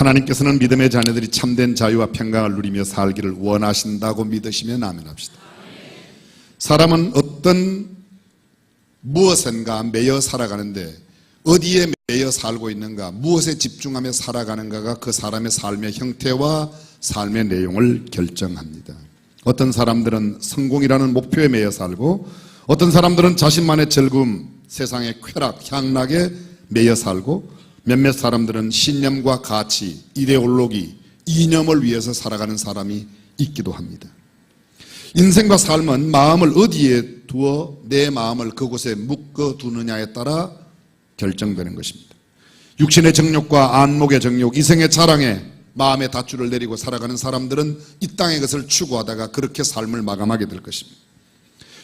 하나님께서는 믿음의 자녀들이 참된 자유와 평강을 누리며 살기를 원하신다고 믿으시면 아멘합시다. 사람은 어떤 무엇인가 매여 살아가는데 어디에 매여 살고 있는가, 무엇에 집중하며 살아가는가가 그 사람의 삶의 형태와 삶의 내용을 결정합니다. 어떤 사람들은 성공이라는 목표에 매여 살고, 어떤 사람들은 자신만의 즐거움, 세상의 쾌락, 향락에 매여 살고, 몇몇 사람들은 신념과 가치, 이데올로기, 이념을 위해서 살아가는 사람이 있기도 합니다. 인생과 삶은 마음을 어디에 두어 내 마음을 그곳에 묶어 두느냐에 따라 결정되는 것입니다. 육신의 정욕과 안목의 정욕, 이생의 자랑에 마음의 닷줄을 내리고 살아가는 사람들은 이 땅의 것을 추구하다가 그렇게 삶을 마감하게 될 것입니다.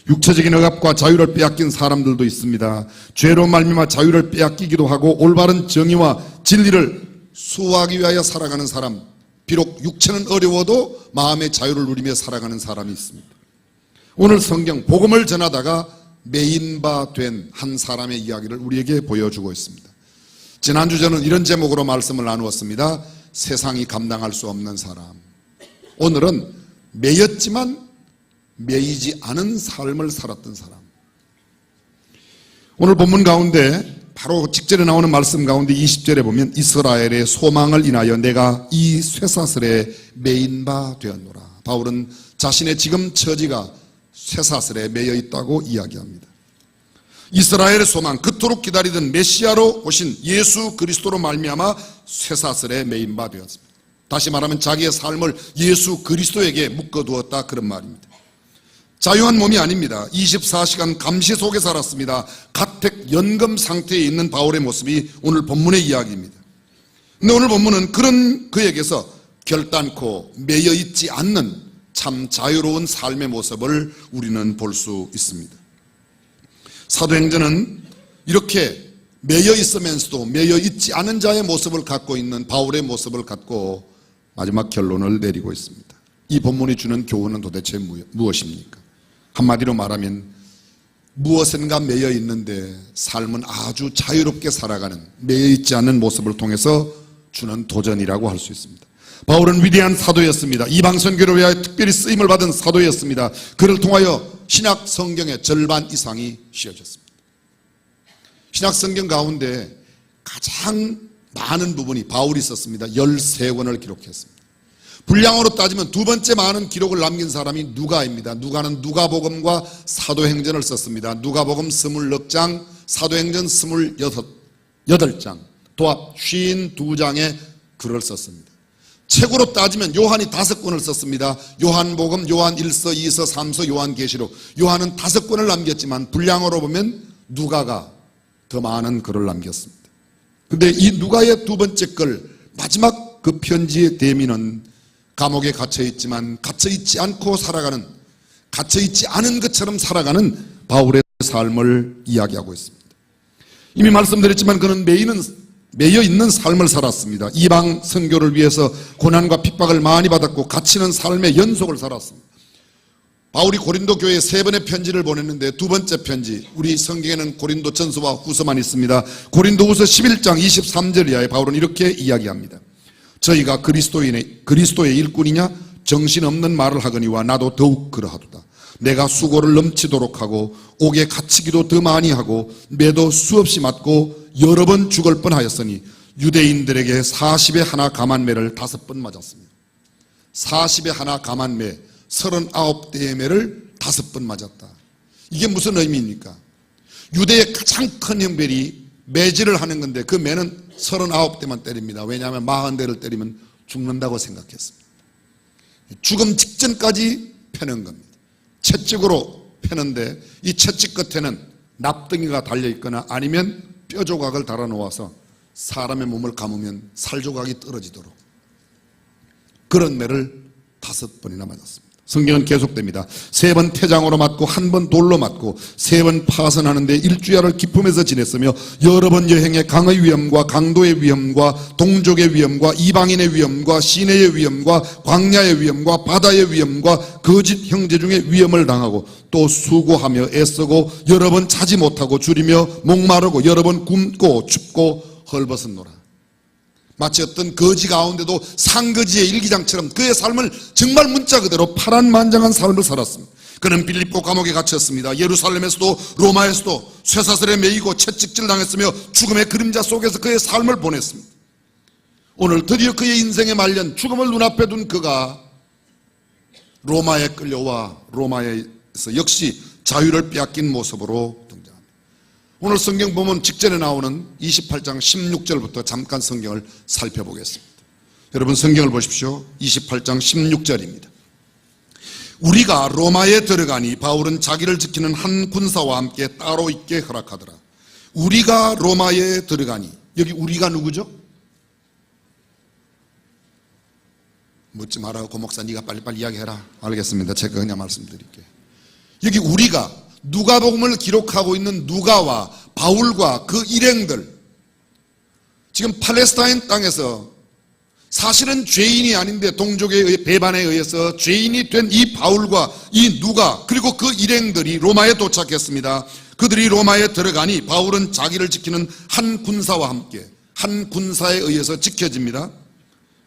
육체적인 억압과 자유를 빼앗긴 사람들도 있습니다. 죄로 말미암아 자유를 빼앗기기도 하고 올바른 정의와 진리를 수호하기 위하여 살아가는 사람, 비록 육체는 어려워도 마음의 자유를 누리며 살아가는 사람이 있습니다. 오늘 성경 복음을 전하다가 메인바 된 한 사람의 이야기를 우리에게 보여주고 있습니다. 지난주 저는 이런 제목으로 말씀을 나누었습니다. 세상이 감당할 수 없는 사람. 오늘은 매였지만 매이지 않은 삶을 살았던 사람. 오늘 본문 가운데 바로 직전에 나오는 말씀 가운데 20절에 보면 이스라엘의 소망을 인하여 내가 이 쇠사슬에 매인 바 되었노라. 바울은 자신의 지금 처지가 쇠사슬에 매여 있다고 이야기합니다. 이스라엘의 소망, 그토록 기다리던 메시아로 오신 예수 그리스도로 말미암아 쇠사슬에 매인 바 되었습니다. 다시 말하면 자기의 삶을 예수 그리스도에게 묶어두었다, 그런 말입니다. 자유한 몸이 아닙니다. 24시간 감시 속에 살았습니다. 가택 연금 상태에 있는 바울의 모습이 오늘 본문의 이야기입니다. 근데 오늘 본문은 그런 그에게서 결단코 매여 있지 않는 참 자유로운 삶의 모습을 우리는 볼 수 있습니다. 사도행전은 이렇게 매여 있으면서도 매여 있지 않은 자의 모습을 갖고 있는 바울의 모습을 갖고 마지막 결론을 내리고 있습니다. 이 본문이 주는 교훈은 도대체 무엇입니까? 한마디로 말하면 무엇인가 매여 있는데 삶은 아주 자유롭게 살아가는, 매여 있지 않는 모습을 통해서 주는 도전이라고 할 수 있습니다. 바울은 위대한 사도였습니다. 이방 선교를 위하여 특별히 쓰임을 받은 사도였습니다. 그를 통하여 신약 성경의 절반 이상이 씌워졌습니다. 신약 성경 가운데 가장 많은 부분이 바울이 썼습니다. 13권을 기록했습니다. 분량으로 따지면 두 번째 많은 기록을 남긴 사람이 누가입니다. 누가는 누가복음과 사도행전을 썼습니다. 누가복음 26장, 사도행전 28장, 도합 52장의 글을 썼습니다. 책으로 따지면 요한이 5권을 썼습니다. 요한복음, 요한 1서, 2서, 3서, 요한계시록. 요한은 5권을 남겼지만 분량으로 보면 누가가 더 많은 글을 남겼습니다. 그런데 이 누가의 두 번째 글, 마지막 그 편지의 대미는 감옥에 갇혀있지만 갇혀있지 않고 살아가는, 갇혀있지 않은 것처럼 살아가는 바울의 삶을 이야기하고 있습니다. 이미 말씀드렸지만 그는 매여 있는 삶을 살았습니다. 이방 선교를 위해서 고난과 핍박을 많이 받았고 갇히는 삶의 연속을 살았습니다. 바울이 고린도 교회에 3번의 편지를 보냈는데 두 번째 편지, 우리 성경에는 고린도 전서와 후서만 있습니다. 고린도 후서 11장 23절 이하에 바울은 이렇게 이야기합니다. 저희가 그리스도의 일꾼이냐? 정신없는 말을 하거니와 나도 더욱 그러하도다. 내가 수고를 넘치도록 하고 옥에 갇히기도 더 많이 하고 매도 수없이 맞고 여러 번 죽을 뻔하였으니 유대인들에게 40에 하나 가만매를 5번 맞았습니다. 40에 하나 가만매, 39대의 매를 5번 맞았다. 이게 무슨 의미입니까? 유대의 가장 큰 형벌이 매질을 하는 건데 그 매는 39대만 때립니다. 왜냐하면 40대를 때리면 죽는다고 생각했습니다. 죽음 직전까지 패는 겁니다. 채찍으로 패는데 이 채찍 끝에는 납덩이가 달려있거나 아니면 뼈조각을 달아놓아서 사람의 몸을 감으면 살조각이 떨어지도록 그런 매를 5번이나 맞았습니다. 성경은 계속됩니다. 3번 태장으로 맞고 1번 돌로 맞고 3번 파선하는데 일주야를 기품에서 지냈으며 여러 번 여행에 강의 위험과 강도의 위험과 동족의 위험과 이방인의 위험과 시내의 위험과 광야의 위험과 바다의 위험과 거짓 형제 중에 위험을 당하고 또 수고하며 애쓰고 여러 번 자지 못하고 줄이며 목마르고 여러 번 굶고 춥고 헐벗었노라. 마치 어떤 거지 가운데도 상거지의 일기장처럼 그의 삶을 정말 문자 그대로 파란만장한 삶을 살았습니다. 그는 빌립보 감옥에 갇혔습니다. 예루살렘에서도 로마에서도 쇠사슬에 매이고 채찍질 당했으며 죽음의 그림자 속에서 그의 삶을 보냈습니다. 오늘 드디어 그의 인생의 말년 죽음을 눈앞에 둔 그가 로마에 끌려와 로마에서 역시 자유를 빼앗긴 모습으로 등장합니다. 오늘 성경 보면 직전에 나오는 28장 16절부터 잠깐 성경을 살펴보겠습니다. 여러분 성경을 보십시오. 28장 16절입니다. 우리가 로마에 들어가니 바울은 자기를 지키는 한 군사와 함께 따로 있게 허락하더라. 우리가 로마에 들어가니, 여기 우리가 누구죠? 묻지 말라고 고목사 네가 빨리빨리 이야기해라. 알겠습니다. 제가 그냥 말씀드릴게요. 여기 우리가 누가복음을 기록하고 있는 누가와 바울과 그 일행들, 지금 팔레스타인 땅에서 사실은 죄인이 아닌데 동족의 배반에 의해서 죄인이 된 이 바울과 이 누가 그리고 그 일행들이 로마에 도착했습니다. 그들이 로마에 들어가니 바울은 자기를 지키는 한 군사와 함께 한 군사에 의해서 지켜집니다.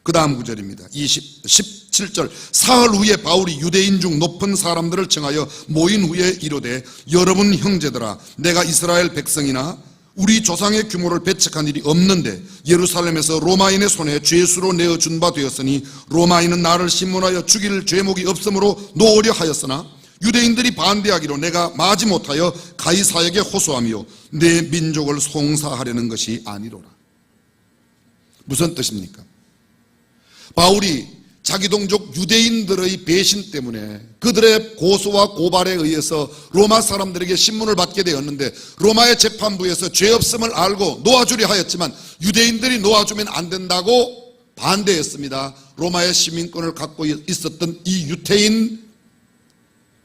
그 다음 구절입니다. 17절 사흘 후에 바울이 유대인 중 높은 사람들을 청하여 모인 후에 이르되 여러분 형제들아 내가 이스라엘 백성이나 우리 조상의 규모를 배척한 일이 없는데 예루살렘에서 로마인의 손에 죄수로 내어준 바 되었으니 로마인은 나를 신문하여 죽일 죄목이 없으므로 놓으려 하였으나 유대인들이 반대하기로 내가 마지 못하여 가이사에게 호소하며 내 민족을 송사하려는 것이 아니로라. 무슨 뜻입니까? 바울이 자기 동족 유대인들의 배신 때문에 그들의 고소와 고발에 의해서 로마 사람들에게 신문을 받게 되었는데 로마의 재판부에서 죄 없음을 알고 놓아주려 하였지만 유대인들이 놓아주면 안 된다고 반대했습니다. 로마의 시민권을 갖고 있었던 이 유태인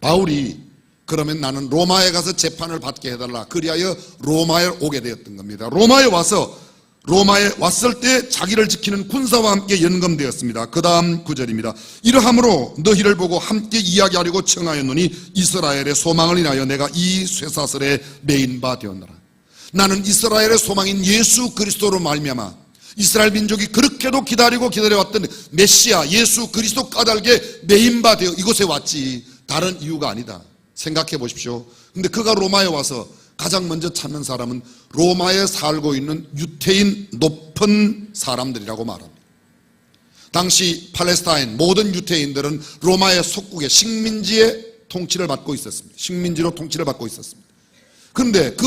바울이 그러면 나는 로마에 가서 재판을 받게 해달라. 그리하여 로마에 오게 되었던 겁니다. 로마에 왔을 때 자기를 지키는 군사와 함께 연금되었습니다. 그 다음 구절입니다. 이러함으로 너희를 보고 함께 이야기하려고 청하였노니 이스라엘의 소망을 인하여 내가 이 쇠사슬에 매인 바 되었노라. 나는 이스라엘의 소망인 예수 그리스도로 말미암아 이스라엘 민족이 그렇게도 기다리고 기다려왔던 메시아 예수 그리스도 까닭에 매인 바 되어 이곳에 왔지 다른 이유가 아니다. 생각해 보십시오. 근데 그가 로마에 와서 가장 먼저 찾는 사람은 로마에 살고 있는 유태인 높은 사람들이라고 말합니다. 당시 팔레스타인 모든 유태인들은 로마의 속국의 식민지의 통치를 받고 있었습니다. 식민지로 통치를 받고 있었습니다. 그런데 그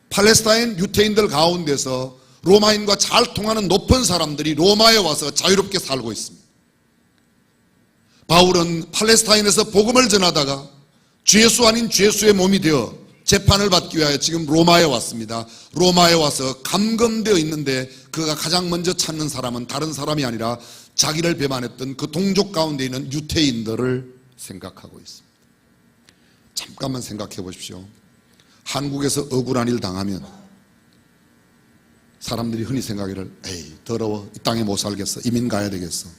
팔레스타인 유태인들 가운데서 로마인과 잘 통하는 높은 사람들이 로마에 와서 자유롭게 살고 있습니다. 바울은 팔레스타인에서 복음을 전하다가 죄수 아닌 죄수의 몸이 되어 재판을 받기 위하여 지금 로마에 왔습니다. 로마에 와서 감금되어 있는데 그가 가장 먼저 찾는 사람은 다른 사람이 아니라 자기를 배반했던 그 동족 가운데 있는 유태인들을 생각하고 있습니다. 잠깐만 생각해 보십시오. 한국에서 억울한 일 당하면 사람들이 흔히 생각하기를 에이 더러워 이 땅에 못 살겠어 이민 가야 되겠어.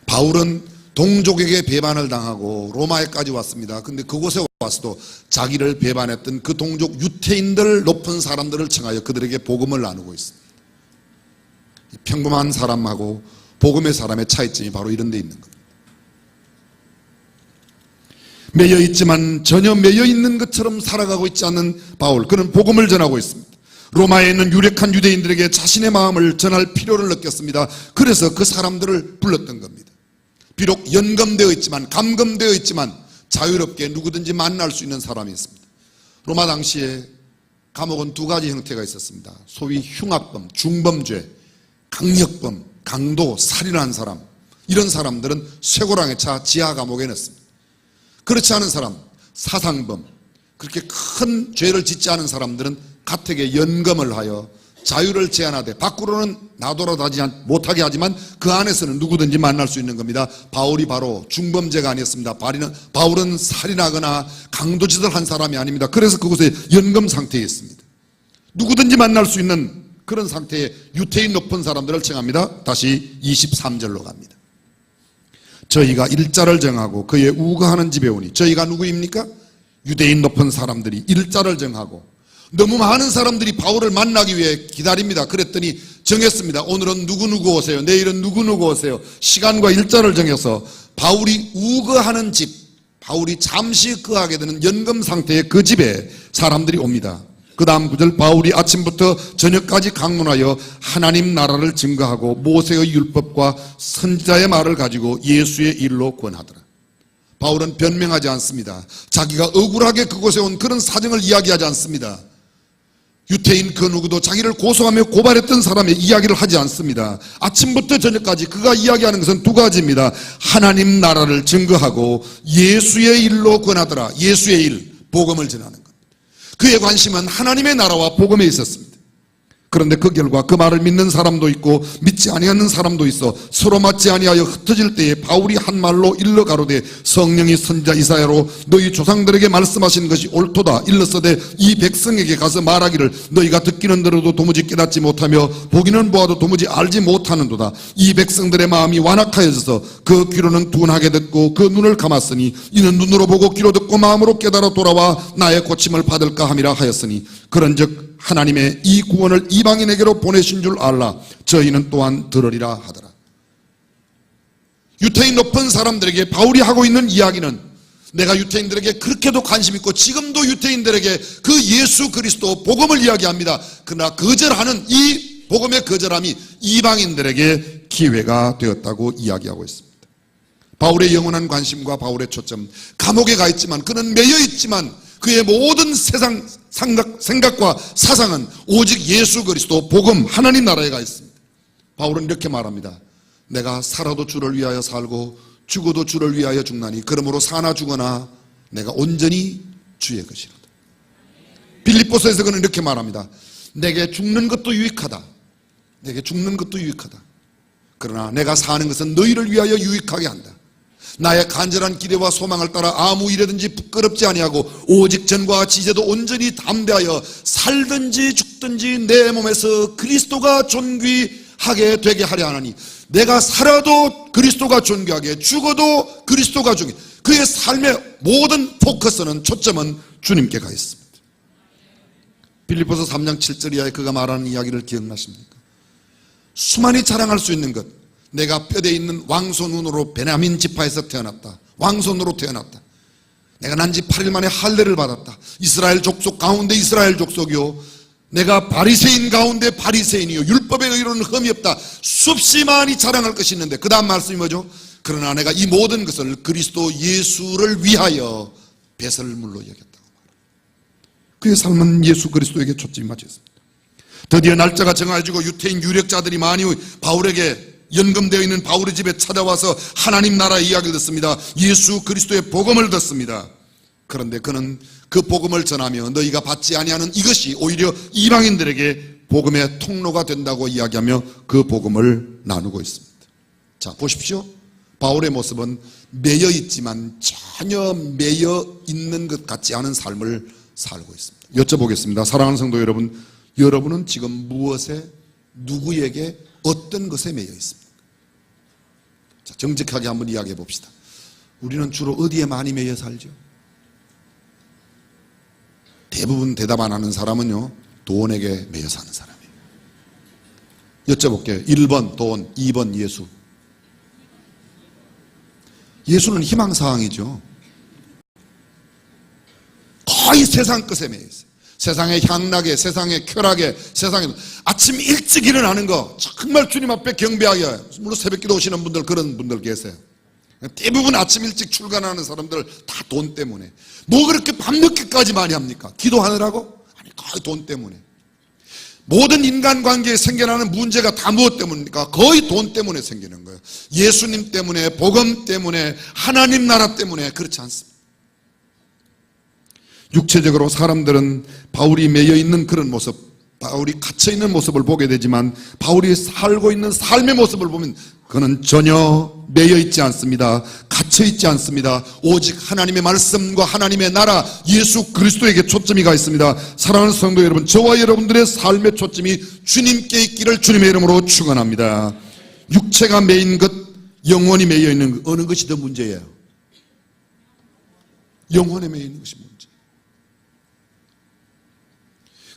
바울은 동족에게 배반을 당하고 로마에까지 왔습니다. 근데 그곳에 와서도 자기를 배반했던 그 동족 유태인들 높은 사람들을 청하여 그들에게 복음을 나누고 있습니다. 평범한 사람하고 복음의 사람의 차이점이 바로 이런 데 있는 겁니다. 매여 있지만 전혀 매여 있는 것처럼 살아가고 있지 않는 바울, 그는 복음을 전하고 있습니다. 로마에 있는 유력한 유대인들에게 자신의 마음을 전할 필요를 느꼈습니다. 그래서 그 사람들을 불렀던 겁니다. 비록 연금되어 있지만 감금되어 있지만 자유롭게 누구든지 만날 수 있는 사람이 있습니다. 로마 당시에 감옥은 두 가지 형태가 있었습니다. 소위 흉악범, 중범죄, 강력범, 강도, 살인한 사람, 이런 사람들은 쇠고랑에 차 지하 감옥에 넣습니다. 그렇지 않은 사람, 사상범, 그렇게 큰 죄를 짓지 않은 사람들은 가택에 연금을 하여 자유를 제한하되 밖으로는 나돌아다니지 못하게 하지만 그 안에서는 누구든지 만날 수 있는 겁니다. 바울이 바로 중범죄가 아니었습니다. 바울은 살인하거나 강도짓을 한 사람이 아닙니다. 그래서 그곳에 연금 상태에 있습니다. 누구든지 만날 수 있는 그런 상태의 유태인 높은 사람들을 청합니다. 다시 23절로 갑니다. 저희가 일자를 정하고 그의 우거하는 집에 오니 저희가 누구입니까? 유대인 높은 사람들이 일자를 정하고 너무 많은 사람들이 바울을 만나기 위해 기다립니다. 그랬더니 정했습니다. 오늘은 누구누구 오세요. 내일은 누구누구 오세요. 시간과 일자를 정해서 바울이 우거하는 집, 바울이 잠시 거하게 되는 연금 상태의 그 집에 사람들이 옵니다. 그 다음 구절, 바울이 아침부터 저녁까지 강론하여 하나님 나라를 증거하고 모세의 율법과 선지자의 말을 가지고 예수의 일로 권하더라. 바울은 변명하지 않습니다. 자기가 억울하게 그곳에 온 그런 사정을 이야기하지 않습니다. 유태인 그 누구도 자기를 고소하며 고발했던 사람의 이야기를 하지 않습니다. 아침부터 저녁까지 그가 이야기하는 것은 두 가지입니다. 하나님 나라를 증거하고 예수의 일로 권하더라. 예수의 일, 복음을 전하는 것. 그의 관심은 하나님의 나라와 복음에 있었습니다. 그런데 그 결과 그 말을 믿는 사람도 있고 믿지 아니하는 사람도 있어 서로 맞지 아니하여 흩어질 때에 바울이 한 말로 일러 가로되 성령이 선지자 이사야로 너희 조상들에게 말씀하신 것이 옳도다. 일러서되 이 백성에게 가서 말하기를 너희가 듣기는 들어도 도무지 깨닫지 못하며 보기는 보아도 도무지 알지 못하는도다. 이 백성들의 마음이 완악하여져서 그 귀로는 둔하게 듣고 그 눈을 감았으니 이는 눈으로 보고 귀로 듣고 마음으로 깨달아 돌아와 나의 고침을 받을까 함이라 하였으니 그런즉 하나님의 이 구원을 이방인에게로 보내신 줄 알라. 저희는 또한 들으리라 하더라. 유태인 높은 사람들에게 바울이 하고 있는 이야기는 내가 유태인들에게 그렇게도 관심 있고 지금도 유태인들에게 그 예수 그리스도 복음을 이야기합니다. 그러나 거절하는 이 복음의 거절함이 이방인들에게 기회가 되었다고 이야기하고 있습니다. 바울의 영원한 관심과 바울의 초점, 감옥에 가 있지만 그는 매여 있지만 그의 모든 세상 생각과 사상은 오직 예수 그리스도 복음 하나님 나라에 가 있습니다. 바울은 이렇게 말합니다. 내가 살아도 주를 위하여 살고 죽어도 주를 위하여 죽나니 그러므로 사나 죽거나 내가 온전히 주의 것이로다. 빌립보서에서 그는 이렇게 말합니다. 내게 죽는 것도 유익하다. 내게 죽는 것도 유익하다. 그러나 내가 사는 것은 너희를 위하여 유익하게 한다. 나의 간절한 기대와 소망을 따라 아무 일에든지 부끄럽지 아니하고 오직 전과 같이 이제도 온전히 담대하여 살든지 죽든지 내 몸에서 그리스도가 존귀하게 되게 하려 하나니 내가 살아도 그리스도가 존귀하게 죽어도 그리스도가 존귀하게 그의 삶의 모든 포커스는 초점은 주님께 가 있습니다. 빌립보서 3장 7절 이하에 그가 말하는 이야기를 기억나십니까? 수많이 자랑할 수 있는 것, 내가 뼈대 있는 왕손으로 베냐민 지파에서 태어났다. 왕손으로 태어났다. 내가 난 지 8일 만에 할례를 받았다. 이스라엘 족속 가운데 이스라엘 족속이요, 내가 바리새인 가운데 바리새인이요, 율법의 의로는 흠이 없다. 수없이 많이 자랑할 것이 있는데 그 다음 말씀이 뭐죠? 그러나 내가 이 모든 것을 그리스도 예수를 위하여 배설물로 여겼다고 말합니다. 그의 삶은 예수 그리스도에게 초점이 맞춰 있습니다. 드디어 날짜가 정해지고 유태인 유력자들이 많이 바울에게 연금되어 있는 바울의 집에 찾아와서 하나님 나라의 이야기를 듣습니다. 예수 그리스도의 복음을 듣습니다. 그런데 그는 그 복음을 전하며 너희가 받지 아니하는 이것이 오히려 이방인들에게 복음의 통로가 된다고 이야기하며 그 복음을 나누고 있습니다. 자, 보십시오. 바울의 모습은 매여 있지만 전혀 매여 있는 것 같지 않은 삶을 살고 있습니다. 여쭤보겠습니다. 사랑하는 성도 여러분, 여러분은 지금 무엇에, 누구에게, 어떤 것에 매여 있습니까? 자, 정직하게 한번 이야기해 봅시다. 우리는 주로 어디에 많이 매여 살죠? 대부분 대답 안 하는 사람은요, 돈에게 매여 사는 사람이에요. 여쭤볼게요. 1번 돈, 2번 예수. 예수는 희망사항이죠. 거의 세상 것에 매여 있어요. 세상의 향락에, 세상의 쾌락에, 세상에 아침 일찍 일어나는 거 정말 주님 앞에 경배하게, 물론 새벽기도 오시는 분들, 그런 분들 계세요. 대부분 아침 일찍 출근하는 사람들 다 돈 때문에. 뭐 그렇게 밤늦게까지 많이 합니까? 기도하느라고? 아니, 거의 돈 때문에. 모든 인간관계에 생겨나는 문제가 다 무엇 때문입니까? 거의 돈 때문에 생기는 거예요. 예수님 때문에, 복음 때문에, 하나님 나라 때문에. 그렇지 않습니다. 육체적으로 사람들은 바울이 매여 있는 그런 모습, 바울이 갇혀 있는 모습을 보게 되지만 바울이 살고 있는 삶의 모습을 보면 그는 전혀 매여 있지 않습니다. 갇혀 있지 않습니다. 오직 하나님의 말씀과 하나님의 나라 예수 그리스도에게 초점이 가 있습니다. 사랑하는 성도 여러분, 저와 여러분들의 삶의 초점이 주님께 있기를 주님의 이름으로 축원합니다. 육체가 매인 것, 영혼이 매여 있는 것, 어느 것이 더 문제예요? 영혼에 매여 있는 것이 문제.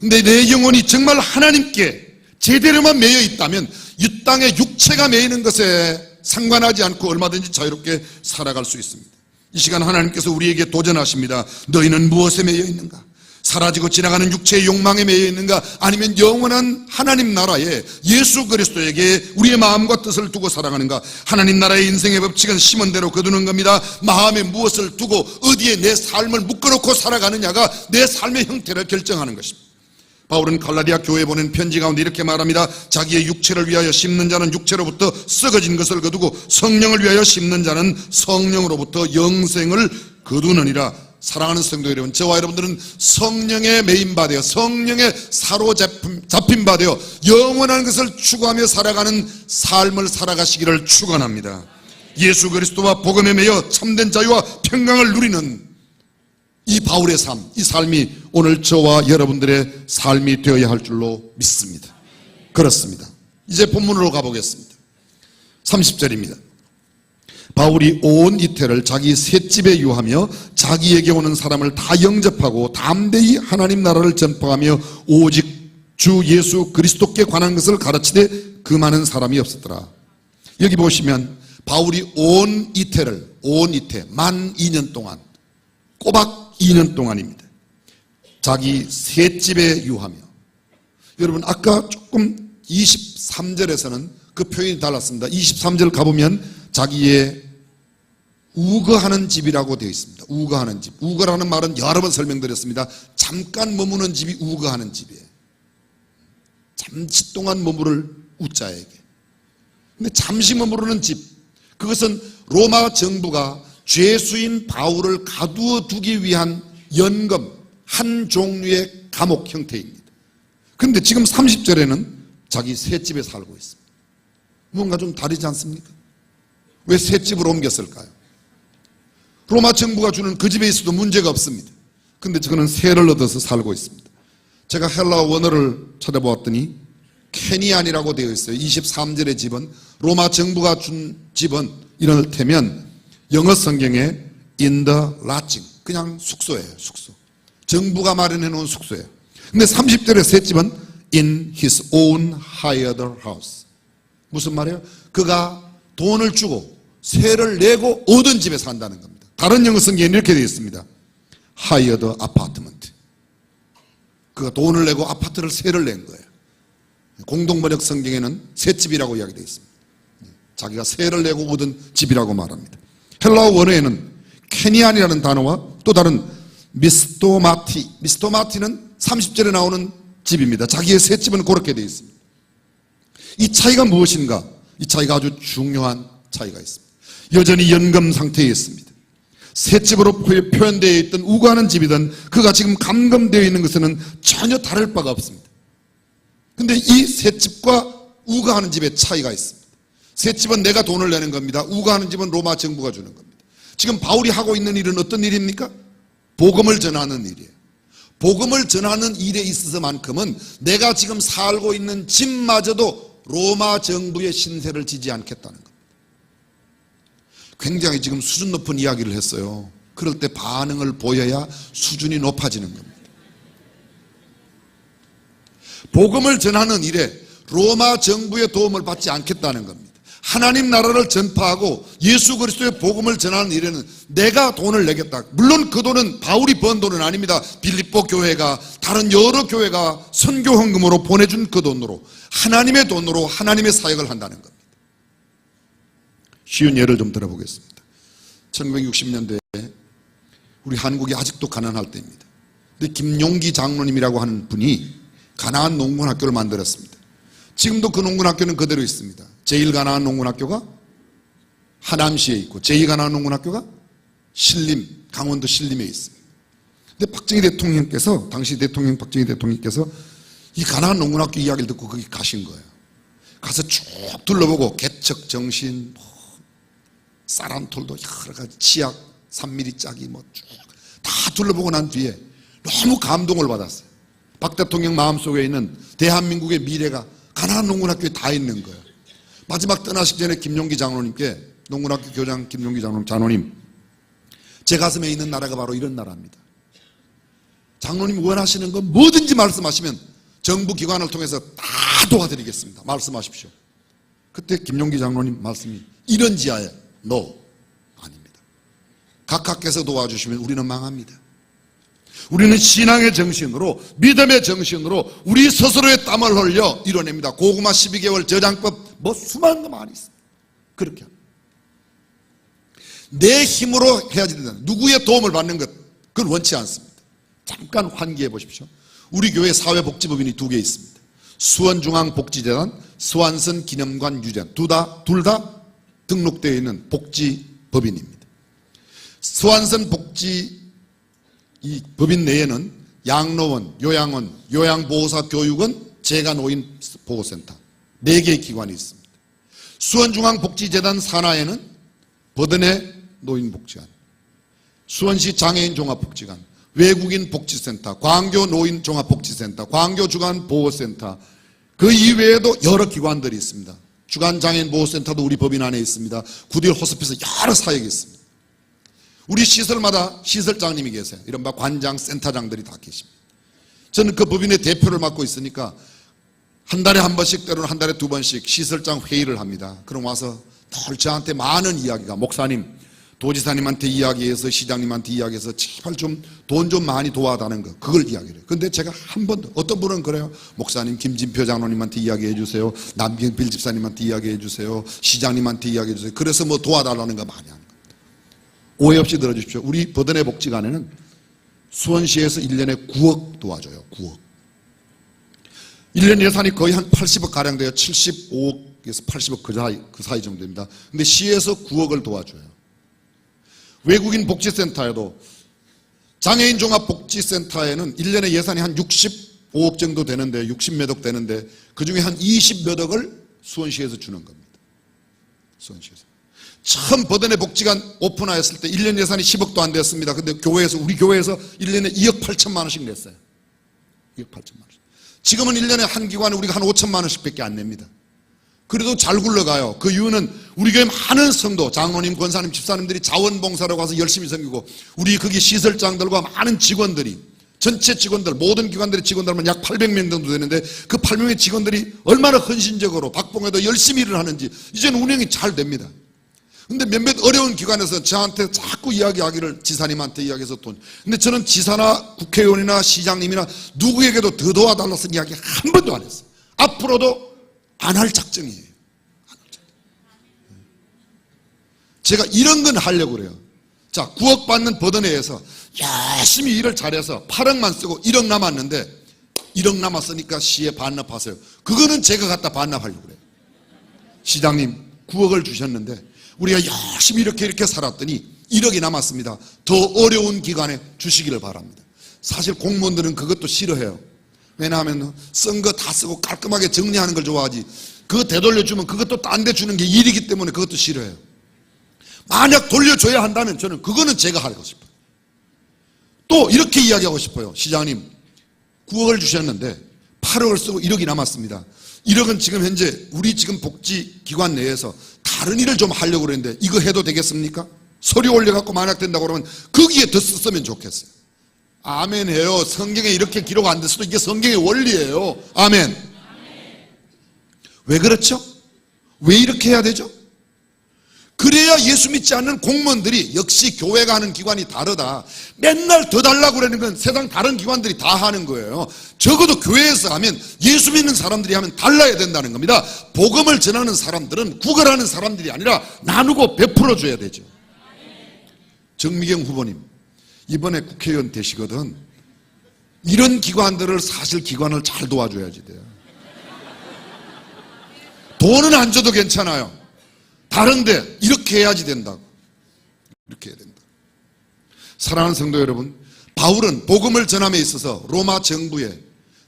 근데 내 영혼이 정말 하나님께 제대로만 매여 있다면 이 땅의 육체가 매이는 것에 상관하지 않고 얼마든지 자유롭게 살아갈 수 있습니다. 이 시간 하나님께서 우리에게 도전하십니다. 너희는 무엇에 매여 있는가? 사라지고 지나가는 육체의 욕망에 매여 있는가? 아니면 영원한 하나님 나라에 예수 그리스도에게 우리의 마음과 뜻을 두고 살아가는가? 하나님 나라의 인생의 법칙은 심은 대로 거두는 겁니다. 마음에 무엇을 두고 어디에 내 삶을 묶어놓고 살아가느냐가 내 삶의 형태를 결정하는 것입니다. 바울은 갈라디아 교회에 보낸 편지 가운데 이렇게 말합니다. 자기의 육체를 위하여 심는 자는 육체로부터 썩어진 것을 거두고 성령을 위하여 심는 자는 성령으로부터 영생을 거두느니라. 사랑하는 성도 여러분, 저와 여러분들은 성령에 매인바 되어 성령에 사로잡힌 바 되어 영원한 것을 추구하며 살아가는 삶을 살아가시기를 축원합니다. 예수 그리스도와 복음에 매여 참된 자유와 평강을 누리는 이 바울의 삶, 이 삶이 오늘 저와 여러분들의 삶이 되어야 할 줄로 믿습니다. 그렇습니다. 이제 본문으로 가보겠습니다. 30절입니다. 바울이 온 이태를 자기 셋집에 유하며 자기에게 오는 사람을 다 영접하고 담대히 하나님 나라를 전파하며 오직 주 예수 그리스도께 관한 것을 가르치되 그 많은 사람이 없었더라. 여기 보시면 바울이 온 이태 만 2년 동안, 꼬박 2년 동안입니다. 자기 셋집에 유하며, 여러분 아까 조금 23절에서는 그 표현이 달랐습니다. 23절 가보면 자기의 우거하는 집이라고 되어 있습니다. 우거하는 집. 우거라는 말은 여러 번 설명드렸습니다. 잠깐 머무는 집이 우거하는 집이에요. 잠시 동안 머무를 우자에게. 근데 잠시 머무르는 집, 그것은 로마 정부가 죄수인 바울을 가두어 두기 위한 연금, 한 종류의 감옥 형태입니다. 그런데 지금 30절에는 자기 셋집에 살고 있습니다. 뭔가 좀 다르지 않습니까? 왜 셋집으로 옮겼을까요? 로마 정부가 주는 그 집에 있어도 문제가 없습니다. 근데 저거는 새를 얻어서 살고 있습니다. 제가 헬라어 원어를 찾아보았더니 케니안이라고 되어 있어요. 23절의 집은, 로마 정부가 준 집은 이를테면 영어 성경에 in the lodging, 그냥 숙소예요. 숙소. 정부가 마련해 놓은 숙소예요. 근데 30절의 셋집은 in his own hired house. 무슨 말이에요? 그가 돈을 주고 세를 내고 얻은 집에 산다는 겁니다. 다른 영어 성경에는 이렇게 되어 있습니다. hired apartment. 그가 돈을 내고 아파트를 세를 낸 거예요. 공동번역 성경에는 셋집이라고 이야기되어 있습니다. 자기가 세를 내고 얻은 집이라고 말합니다. 헬라어 원어에는 케니안이라는 단어와 또 다른 미스토마티는 30절에 나오는 집입니다. 자기의 셋집은 그렇게 되어 있습니다. 이 차이가 무엇인가? 이 차이가 아주 중요한 차이가 있습니다. 여전히 연금 상태에 있습니다. 셋집으로 표현되어 있던 우거하는 집이든 그가 지금 감금되어 있는 것은 전혀 다를 바가 없습니다. 근데 이 셋집과 우거하는 집의 차이가 있습니다. 셋집은 내가 돈을 내는 겁니다. 우거하는 집은 로마 정부가 주는 겁니다. 지금 바울이 하고 있는 일은 어떤 일입니까? 복음을 전하는 일이에요. 복음을 전하는 일에 있어서만큼은 내가 지금 살고 있는 집마저도 로마 정부의 신세를 지지 않겠다는 겁니다. 굉장히 지금 수준 높은 이야기를 했어요. 그럴 때 반응을 보여야 수준이 높아지는 겁니다. 복음을 전하는 일에 로마 정부의 도움을 받지 않겠다는 겁니다. 하나님 나라를 전파하고 예수 그리스도의 복음을 전하는 일에는 내가 돈을 내겠다. 물론 그 돈은 바울이 번 돈은 아닙니다. 빌립보 교회가, 다른 여러 교회가 선교 헌금으로 보내준 그 돈으로, 하나님의 돈으로 하나님의 사역을 한다는 겁니다. 쉬운 예를 좀 들어보겠습니다. 1960년대에 우리 한국이 아직도 가난할 때입니다. 근데 김용기 장로님이라고 하는 분이 가나안 농군학교를 만들었습니다. 지금도 그 농군학교는 그대로 있습니다. 제일 가나안 농군학교가 하남시에 있고 제2 가나안 농군학교가 신림, 강원도 신림에 있습니다. 근데 박정희 대통령께서, 당시 대통령 박정희 대통령께서 이 가나안 농군학교 이야기를 듣고 거기 가신 거예요. 가서 쭉 둘러보고 개척 정신, 쌀한톨도 여러 가지 치약, 3mm 짜기 쭉 다 둘러보고 난 뒤에 너무 감동을 받았어요. 박 대통령 마음속에 있는 대한민국의 미래가 가나안 농군학교에 다 있는 거예요. 마지막 떠나시기 전에 김용기 장로님께, 농군학교 교장 김용기 장로님, 제 가슴에 있는 나라가 바로 이런 나라입니다. 장로님 원하시는 거 뭐든지 말씀하시면 정부 기관을 통해서 다 도와드리겠습니다. 말씀하십시오. 그때 김용기 장로님 말씀이 이런 지하에 너 아닙니다. 각하께서 도와주시면 우리는 망합니다. 우리는 신앙의 정신으로, 믿음의 정신으로 우리 스스로의 땀을 흘려 이뤄냅니다. 고구마 12개월 저장법 뭐 수많은 거 많이 있습니다. 그렇게 합니다. 내 힘으로 해야지 된다. 누구의 도움을 받는 것 그건 원치 않습니다. 잠깐 환기해 보십시오. 우리 교회 사회복지법인이 2개 있습니다. 수원중앙복지재단, 수완선 기념관 유재단 둘 다 등록되어 있는 복지법인입니다. 수완선 복지 이 법인 내에는 양로원, 요양원, 요양보호사 교육원, 재가노인보호센터 4개의 기관이 있습니다. 수원중앙복지재단 산하에는 버든의 노인복지관, 수원시 장애인 종합복지관, 외국인 복지센터, 광교 노인 종합복지센터, 광교 주간 보호센터, 그 이외에도 여러 기관들이 있습니다. 주간 장애인 보호센터도 우리 법인 안에 있습니다. 구딜 호스피스 여러 사역이 있습니다. 우리 시설마다 시설장님이 계세요. 이른바 관장, 센터장들이 다 계십니다. 저는 그 법인의 대표를 맡고 있으니까 한 달에 한 번씩, 때로는 한 달에 2번씩 시설장 회의를 합니다. 그럼 와서 늘 저한테 많은 이야기가, 목사님, 도지사님한테 이야기해서, 시장님한테 이야기해서 제발 좀 돈 좀 많이 도와달라는 거, 그걸 이야기를 해요. 근데 제가 한 번도, 어떤 분은 그래요. 목사님, 김진표 장로님한테 이야기해 주세요. 남경필 집사님한테 이야기해 주세요. 시장님한테 이야기해 주세요. 그래서 뭐 도와달라는 거 많이 하는 겁니다. 오해 없이 들어주십시오. 우리 버든의 복지관에는 수원시에서 1년에 9억 도와줘요. 9억. 1년 예산이 거의 한 80억 가량 돼요. 75억에서 80억 그 사이 정도 됩니다. 근데 시에서 9억을 도와줘요. 외국인 복지센터에도, 장애인 종합복지센터에는 1년에 예산이 한 65억 정도 되는데, 60몇 억 되는데 그 중에 한 20몇 억을 수원시에서 주는 겁니다. 수원시에서. 처음 버든의 복지관 오픈하였을 때 1년 예산이 10억도 안 됐습니다. 근데 우리 교회에서 1년에 2억 8천만 원씩 냈어요. 2억 8천만 원씩. 지금은 1년에 한 기관에 우리가 한 5천만 원씩 밖에 안 냅니다. 그래도 잘 굴러가요. 그 이유는 우리 교회 많은 성도, 장로님, 권사님, 집사님들이 자원봉사라고 와서 열심히 섬기고, 우리 거기 시설장들과 많은 직원들이, 전체 직원들, 모든 기관들의 직원들만 약 800명 정도 되는데, 그 800명의 직원들이 얼마나 헌신적으로 박봉에도 열심히 일을 하는지 이제는 운영이 잘 됩니다. 근데 몇몇 어려운 기관에서 저한테 자꾸 이야기하기를, 지사님한테 이야기해서 돈. 근데 저는 지사나 국회의원이나 시장님이나 누구에게도 더 도와달라서 이야기 한 번도 안 했어요. 앞으로도 안 할 작정이에요. 제가 이런 건 하려고 그래요. 자, 9억 받는 버든회에서 열심히 일을 잘해서 8억만 쓰고 1억 남았는데, 1억 남았으니까 시에 반납하세요. 그거는 제가 갖다 반납하려고 그래요. 시장님 9억을 주셨는데 우리가 열심히 이렇게 살았더니 1억이 남았습니다. 더 어려운 기관에 주시기를 바랍니다. 사실 공무원들은 그것도 싫어해요. 왜냐하면 쓴 거 다 쓰고 깔끔하게 정리하는 걸 좋아하지, 그거 되돌려주면 그것도 딴 데 주는 게 일이기 때문에 그것도 싫어해요. 만약 돌려줘야 한다면 저는 그거는 제가 하고 싶어요. 또 이렇게 이야기하고 싶어요. 시장님 9억을 주셨는데 8억을 쓰고 1억이 남았습니다. 1억은 지금 현재 우리 지금 복지기관 내에서 다른 일을 좀 하려고 그랬는데 이거 해도 되겠습니까? 서류 올려갖고 만약 된다고 그러면 거기에 더 썼으면 좋겠어요. 아멘 해요. 성경에 이렇게 기록 안 됐어도 이게 성경의 원리예요. 아멘. 왜 그렇죠? 왜 이렇게 해야 되죠? 그래야 예수 믿지 않는 공무원들이 역시 교회가 하는 기관이 다르다, 맨날 더 달라고 그러는 건 세상 다른 기관들이 다 하는 거예요. 적어도 교회에서 하면, 예수 믿는 사람들이 하면 달라야 된다는 겁니다. 복음을 전하는 사람들은 구걸하는 사람들이 아니라 나누고 베풀어 줘야 되죠. 정미경 후보님 이번에 국회의원 되시거든. 이런 기관들을, 사실 기관을 잘 도와줘야지 돼요. 돈은 안 줘도 괜찮아요. 다른데 이렇게 해야지 된다고. 이렇게 해야 된다. 사랑하는 성도 여러분, 바울은 복음을 전함에 있어서 로마 정부에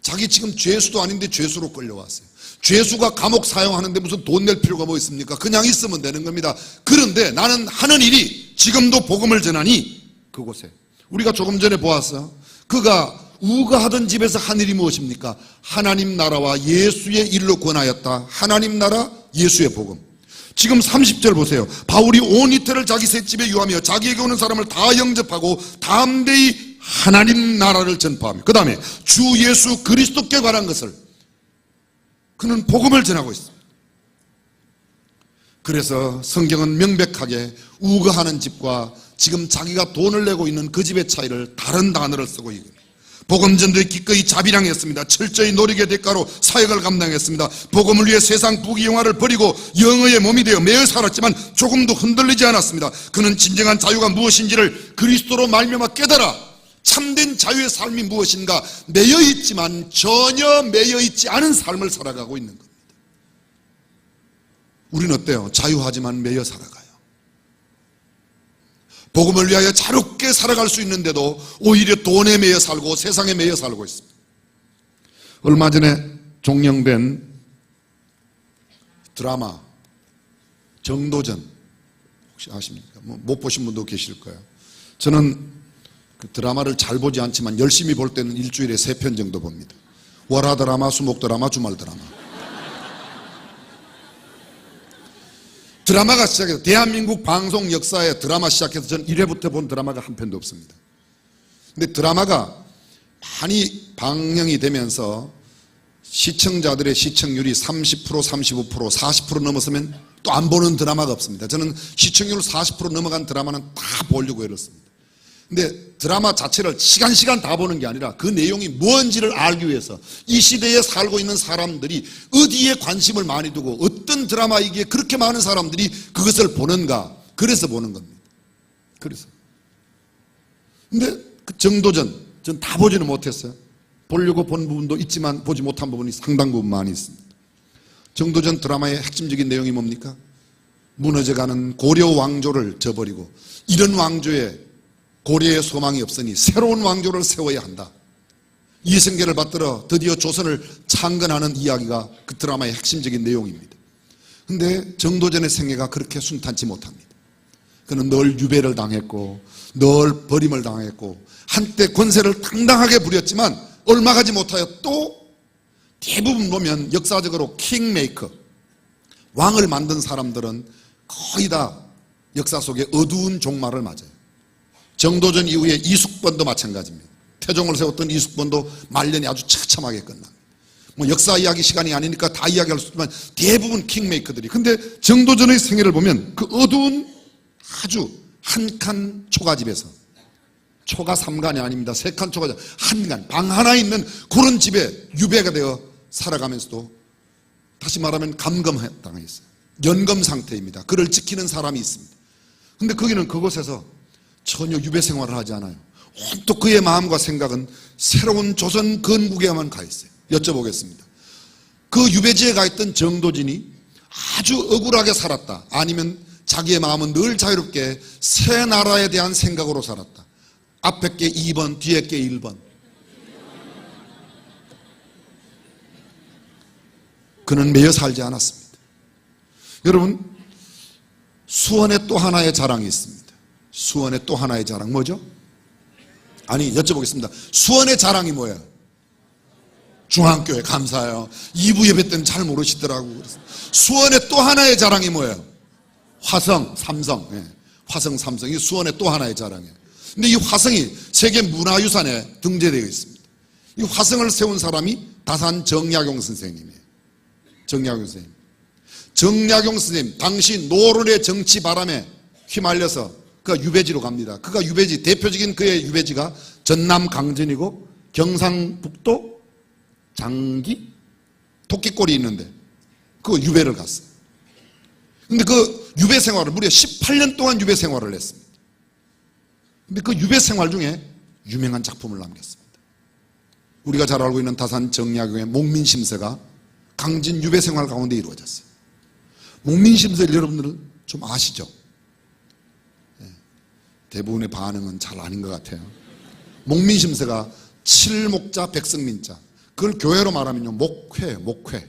자기 지금 죄수도 아닌데 죄수로 끌려왔어요. 죄수가 감옥 사용하는데 무슨 돈 낼 필요가 뭐 있습니까? 그냥 있으면 되는 겁니다. 그런데 나는 하는 일이 지금도 복음을 전하니 그곳에, 우리가 조금 전에 보았어요. 그가 우거하던 집에서 한 일이 무엇입니까? 하나님 나라와 예수의 일로 권하였다. 하나님 나라, 예수의 복음. 지금 30절 보세요. 바울이 온 이태를 자기 셋집에 유하며 자기에게 오는 사람을 다 영접하고 담대히 하나님 나라를 전파하며 그 다음에 주 예수 그리스도께 관한 것을 그는 복음을 전하고 있습니다. 그래서 성경은 명백하게 우거하는 집과 지금 자기가 돈을 내고 있는 그 집의 차이를 다른 단어를 쓰고 있습니다. 복음 전도에 기꺼이 자비량했습니다. 철저히 노력의 대가로 사역을 감당했습니다. 복음을 위해 세상 부귀영화를 버리고 영어의 몸이 되어 매여 살았지만 조금도 흔들리지 않았습니다. 그는 진정한 자유가 무엇인지를 그리스도로 말미암아 깨달아 참된 자유의 삶이 무엇인가 매여 있지만 전혀 매여 있지 않은 삶을 살아가고 있는 겁니다. 우리는 어때요? 자유하지만 매여 살아가요. 복음을 위하여 자유롭게 살아갈 수 있는데도 오히려 돈에 매여 살고 세상에 매여 살고 있습니다. 얼마 전에 종영된 드라마 정도전 혹시 아십니까? 못 보신 분도 계실 거예요. 저는 그 드라마를 잘 보지 않지만 열심히 볼 때는 일주일에 3편 정도 봅니다. 월화 드라마, 수목 드라마, 주말 드라마. 드라마가 시작해서 대한민국 방송 역사에 드라마 시작해서 저는 1회부터 본 드라마가 한 편도 없습니다. 근데 드라마가 많이 방영이 되면서 시청자들의 시청률이 30%, 35%, 40% 넘어서면 또 안 보는 드라마가 없습니다. 저는 시청률 40% 넘어간 드라마는 다 보려고 애썼습니다. 근데 드라마 자체를 시간 다 보는 게 아니라 그 내용이 뭔지를 알기 위해서 이 시대에 살고 있는 사람들이 어디에 관심을 많이 두고 어떤 드라마이기에 그렇게 많은 사람들이 그것을 보는가, 그래서 보는 겁니다. 그래서. 근데 그 정도전 전 다 보지는 못했어요. 보려고 본 부분도 있지만 보지 못한 부분이 상당 부분 많이 있습니다. 정도전 드라마의 핵심적인 내용이 뭡니까? 무너져가는 고려 왕조를 저버리고 이런 왕조에 고려의 소망이 없으니 새로운 왕조를 세워야 한다. 이성계를 받들어 드디어 조선을 창건하는 이야기가 그 드라마의 핵심적인 내용입니다. 그런데 정도전의 생애가 그렇게 순탄치 못합니다. 그는 늘 유배를 당했고 늘 버림을 당했고 한때 권세를 당당하게 부렸지만 얼마 가지 못하여 또 대부분 보면 역사적으로 킹메이커, 왕을 만든 사람들은 거의 다 역사 속에 어두운 종말을 맞아요. 정도전 이후에 이숙번도 마찬가지입니다. 태종을 세웠던 이숙번도 말년이 아주 처참하게 끝납니다. 뭐 역사 이야기 시간이 아니니까 다 이야기할 수 있지만 대부분 킹메이커들이. 근데 정도전의 생애를 보면 그 어두운 아주 한 칸 초가집에서, 초가 3간이 아닙니다. 3칸 초가집, 한 간, 방 하나 있는 그런 집에 유배가 되어 살아가면서도 다시 말하면 감금당했어요. 연금 상태입니다. 그를 지키는 사람이 있습니다. 근데 거기는 그곳에서 전혀 유배 생활을 하지 않아요. 온통 그의 마음과 생각은 새로운 조선 건국에만 가 있어요. 여쭤보겠습니다. 그 유배지에 가 있던 정도진이 아주 억울하게 살았다, 아니면 자기의 마음은 늘 자유롭게 새 나라에 대한 생각으로 살았다? 앞에 게 2번, 뒤에 게 1번. 그는 매여 살지 않았습니다. 여러분, 수원에 또 하나의 자랑이 있습니다. 수원의 또 하나의 자랑 뭐죠? 아니, 여쭤보겠습니다. 수원의 자랑이 뭐예요? 중앙교회. 감사해요. 2부 예배 때는 잘 모르시더라고. 수원의 또 하나의 자랑이 뭐예요? 화성, 삼성. 네. 화성, 삼성. 이 수원의 또 하나의 자랑이에요. 근데 이 화성이 세계 문화유산에 등재되어 있습니다. 이 화성을 세운 사람이 다산 정약용 선생님이에요. 정약용 선생님. 정약용 선생님, 당시 노론의 정치 바람에 휘말려서 그가 유배지로 갑니다. 그가 유배지, 대표적인 그의 유배지가 전남 강진이고 경상북도 장기 토끼골이 있는데 그 유배를 갔어요. 근데 그 유배 생활을 무려 18년 동안 유배 생활을 했습니다. 근데 그 유배 생활 중에 유명한 작품을 남겼습니다. 우리가 잘 알고 있는 다산 정약용의 목민심서가 강진 유배 생활 가운데 이루어졌어요. 목민심서를 여러분들은 좀 아시죠? 대부분의 반응은 잘 아닌 것 같아요. 목민심서가 칠목자 백성민자, 그걸 교회로 말하면요 목회예요. 목회.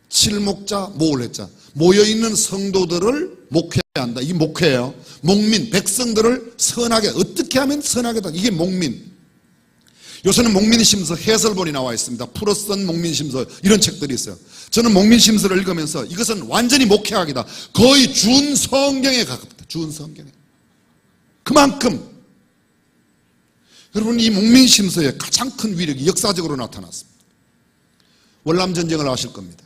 칠목자 모을회자, 모여있는 성도들을 목회한다. 이게 목회예요. 목민, 백성들을 선하게, 어떻게 하면 선하게다, 이게 목민. 요새는 목민심서 해설본이 나와 있습니다. 풀어쓴 목민심서, 이런 책들이 있어요. 저는 목민심서를 읽으면서 이것은 완전히 목회학이다, 거의 준성경에 가깝다. 준성경에. 그만큼 여러분, 이 목민심서의 가장 큰 위력이 역사적으로 나타났습니다. 월남전쟁을 아실 겁니다.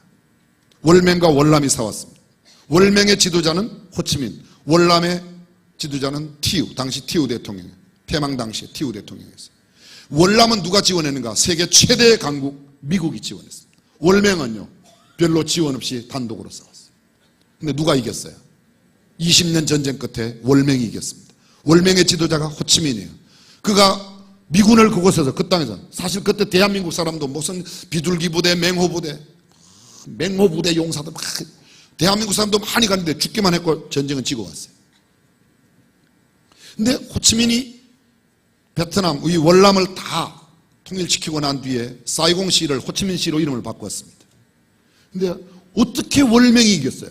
월맹과 월남이 싸웠습니다. 월맹의 지도자는 호치민, 월남의 지도자는 티우, 당시 티우 대통령, 패망 당시에 티우 대통령이었어요. 월남은 누가 지원했는가? 세계 최대의 강국 미국이 지원했습니다. 월맹은요, 별로 지원 없이 단독으로 싸웠어요. 근데 누가 이겼어요? 20년 전쟁 끝에 월맹이 이겼습니다. 월맹의 지도자가 호치민이에요. 그가 미군을 그곳에서, 그 땅에서, 사실 그때 대한민국 사람도 무슨 비둘기 부대, 맹호부대 용사들 막, 대한민국 사람도 많이 갔는데 죽기만 했고 전쟁은 지고 왔어요. 근데 호치민이 베트남, 이 월남을 다 통일시키고 난 뒤에 사이공시를 호치민시로 이름을 바꿨습니다. 근데 어떻게 월맹이 이겼어요?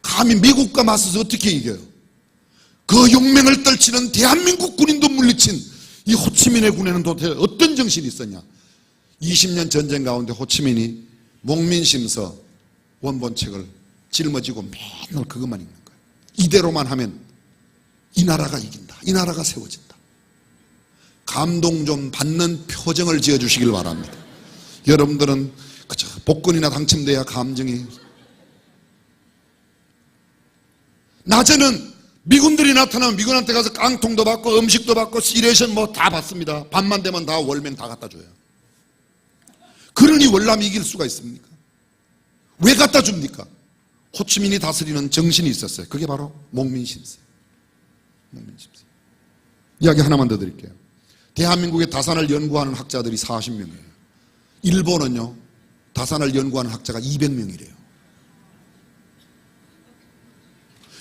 감히 미국과 맞서서 어떻게 이겨요? 그 용맹을 떨치는 대한민국 군인도 물리친 이 호치민의 군에는 도대체 어떤 정신이 있었냐? 20년 전쟁 가운데 호치민이 목민심서 원본책을 짊어지고 맨날 그것만 읽는 거예요. 이대로만 하면 이 나라가 이긴다, 이 나라가 세워진다. 감동 좀 받는 표정을 지어주시길 바랍니다. 여러분들은 그저 복권이나 당첨돼야 감정이. 낮에는 미군들이 나타나면 미군한테 가서 깡통도 받고 음식도 받고 시레이션 뭐 다 받습니다. 밤만 되면 다 월맹 다 갖다 줘요. 그러니 월남이 이길 수가 있습니까? 왜 갖다 줍니까? 호치민이 다스리는 정신이 있었어요. 그게 바로 목민심서. 목민심서. 이야기 하나만 더 드릴게요. 대한민국의 다산을 연구하는 학자들이 40명이에요. 일본은요, 다산을 연구하는 학자가 200명이래요.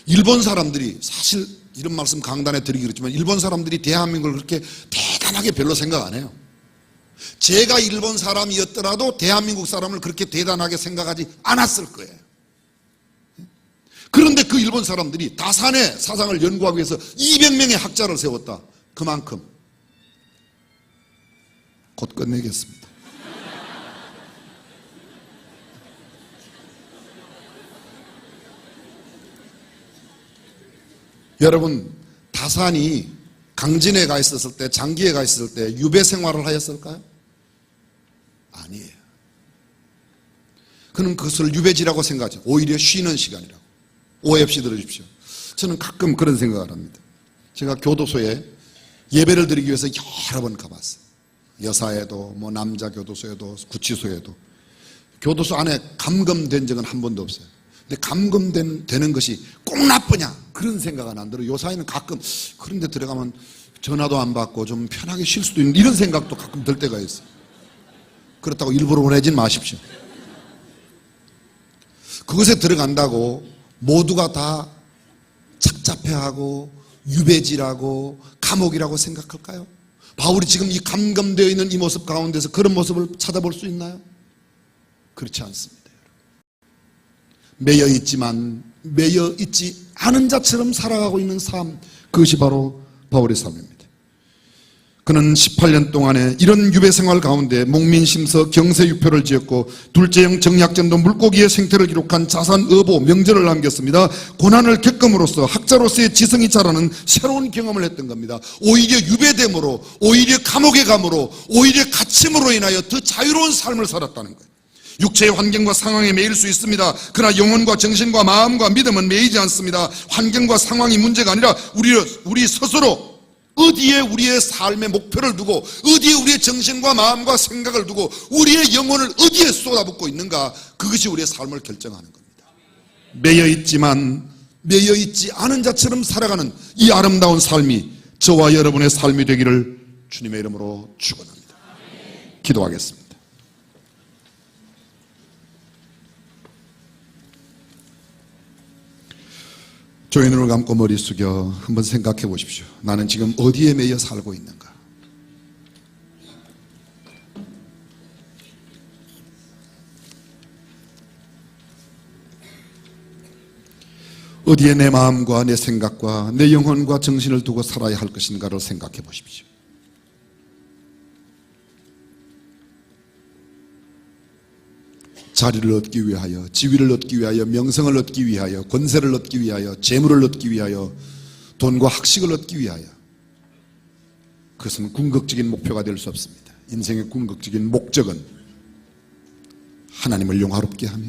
일본 사람들이, 사실 이런 말씀 강단에 드리기 그렇지만 일본 사람들이 대한민국을 그렇게 대단하게 별로 생각 안 해요. 제가 일본 사람이었더라도 대한민국 사람을 그렇게 대단하게 생각하지 않았을 거예요. 그런데 그 일본 사람들이 다산의 사상을 연구하기 위해서 200명의 학자를 세웠다. 그만큼 곧 끝내겠습니다. 여러분, 다산이 강진에 가 있었을 때, 장기에 가 있었을 때 유배 생활을 하였을까요? 아니에요. 그는 그것을 유배지라고 생각하죠. 오히려 쉬는 시간이라고. 오해 없이 들어주십시오. 저는 가끔 그런 생각을 합니다. 제가 교도소에 예배를 드리기 위해서 여러 번 가봤어요. 여사에도, 뭐 남자 교도소에도, 구치소에도. 교도소 안에 감금된 적은 한 번도 없어요. 근데 감금되는 것이 꼭 나쁘냐, 그런 생각은 안 들어요. 요사이는 가끔 그런 데 들어가면 전화도 안 받고 좀 편하게 쉴 수도 있는, 이런 생각도 가끔 들 때가 있어요. 그렇다고 일부러 보내진 마십시오. 그것에 들어간다고 모두가 다 착잡해하고 유배지라고 감옥이라고 생각할까요? 바울이 지금 이 감금되어 있는 이 모습 가운데서 그런 모습을 찾아볼 수 있나요? 그렇지 않습니다. 매여 있지만 매여 있지 않은 자처럼 살아가고 있는 삶, 그것이 바로 바울의 삶입니다. 그는 18년 동안에 이런 유배 생활 가운데 목민심서 경세유표를 지었고 둘째형 정약전도 물고기의 생태를 기록한 자산어보 명절을 남겼습니다. 고난을 겪음으로써 학자로서의 지성이 자라는 새로운 경험을 했던 겁니다. 오히려 유배됨으로, 오히려 감옥에 감으로, 오히려 갇힘으로 인하여 더 자유로운 삶을 살았다는 거예요. 육체의 환경과 상황에 매일 수 있습니다. 그러나 영혼과 정신과 마음과 믿음은 매이지 않습니다. 환경과 상황이 문제가 아니라 우리 스스로 어디에 우리의 삶의 목표를 두고, 어디에 우리의 정신과 마음과 생각을 두고, 우리의 영혼을 어디에 쏟아붓고 있는가, 그것이 우리의 삶을 결정하는 겁니다. 매여 있지만 매여 있지 않은 자처럼 살아가는 이 아름다운 삶이 저와 여러분의 삶이 되기를 주님의 이름으로 축원합니다. 기도하겠습니다. 저희 눈을 감고 머리 숙여 한번 생각해 보십시오. 나는 지금 어디에 매여 살고 있는가? 어디에 내 마음과 내 생각과 내 영혼과 정신을 두고 살아야 할 것인가를 생각해 보십시오. 자리를 얻기 위하여, 지위를 얻기 위하여, 명성을 얻기 위하여, 권세를 얻기 위하여, 재물을 얻기 위하여, 돈과 학식을 얻기 위하여, 그것은 궁극적인 목표가 될 수 없습니다. 인생의 궁극적인 목적은 하나님을 영화롭게 하며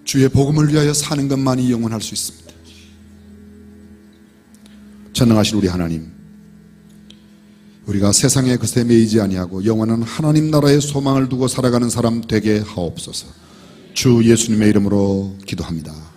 주의 복음을 위하여 사는 것만이 영원할 수 있습니다. 전능하신 우리 하나님, 우리가 세상의 것에 매이지 아니하고 영원한 하나님 나라의 소망을 두고 살아가는 사람 되게 하옵소서. 주 예수님의 이름으로 기도합니다.